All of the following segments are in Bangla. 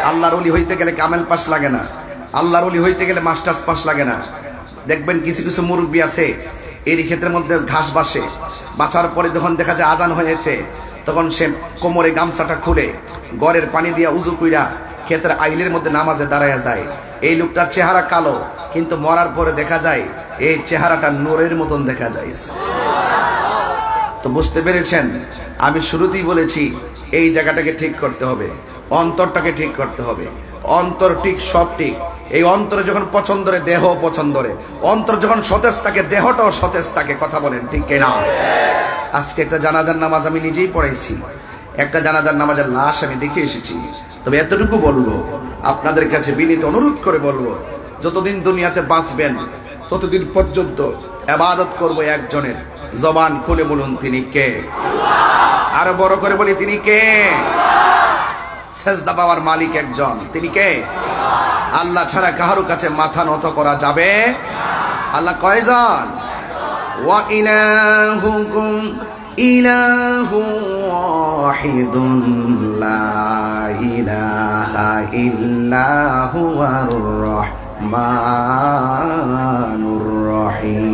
আল্লাহর ওলি হইতে গেলে কামেল পাস লাগে না, আল্লাহর ওলি হইতে গেলে মাস্টার্স পাস লাগে না। দেখবেন কিছু কিছু মুরব্বী আছে এরই ক্ষেত্রের মধ্যে ঘাস বাসে, বাঁচার পরে যখন দেখা যায় আজান হয়েছে তখন সে কোমরে গামছাটা খুলে গড়ের পানি দিয়া উজু কইরা ক্ষেতের আইলের মধ্যে নামাজে দাঁড়ায়া যায়। এই লোকটার চেহারা কালো, কিন্তু মরার পরে দেখা যায় এই চেহারাটা নূরের মতন দেখা যায়। তো বুঝতে পেরেছেন, আমি শুরুতেই বলেছি এই জায়গাটাকে ঠিক করতে হবে, অন্তরটাকে ঠিক করতে হবে। অন্তর ঠিক, সব ঠিক। এই অন্তরে যখন পছন্দরে দেহ পছন্দরে, অন্তর যখন সতেজ থাকে দেহটাও সতেজ থাকে। কথা বলেন ঠিক কিনা? আজকে একটা জানাজার নামাজ আমি নিজেই পড়াইছি, একটা জানাজার নামাজের লাশ আমি দেখে এসেছি। তবে এতটুকু বলবো, আপনাদের কাছে বিনীত অনুরোধ করে বলবো, যতদিন দুনিয়াতে বাঁচবেন ততদিন পর্যন্ত ইবাদত করব একজনের। জবান খুলে বলুন তিনি কে? আরো বড় করে বলি তিনি কে? সেজদা পাওয়ার মালিক একজন, তিনি কে? আল্লাহ ছাড়া কারো কাছে মাথা নত করা যাবে? আল্লাহ কয়জন? ওয়া ইলাহুকুম ইলাহু ওয়াহিদুন লা ইলাহা ইল্লা হুয়ার রহমানুর রহিম।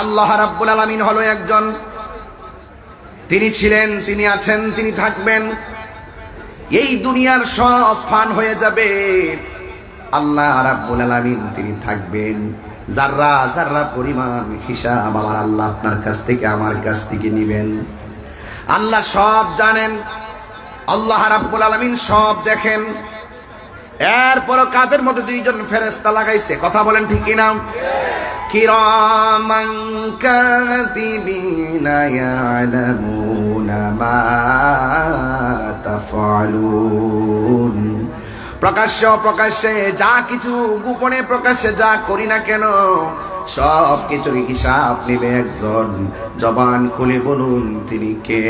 আল্লাহ রাব্বুল আলামিন হলো একজন, তিনি ছিলেন, তিনি আছেন, তিনি থাকবেন। এই দুনিয়ার সব ফান হয়ে যাবে, আল্লাহ রাব্বুল আলামিন তিনি থাকবেন। যাররা যাররা পরিমাণ হিসাব আমার আল্লাহ আপনার কাছ থেকে আমার কাছ থেকে নেবেন। আল্লাহ সব জানেন, আল্লাহ রাব্বুল আলামিন সব দেখেন। এরপর কাদের মধ্যে দুইজন ফেরেশতা লাগাইছে? কথা বলেন ঠিক কিনা? কিরামান কাতিবিনা ইয়ালামুনা মা তাফআলুন। প্রকাশ্য প্রকাশ্যে যা কিছু, গোপনে প্রকাশ্যে যা করি না কেন, সব কিছুর হিসাব নেবে একজন। জবান খুলে বলুন তিনি কে?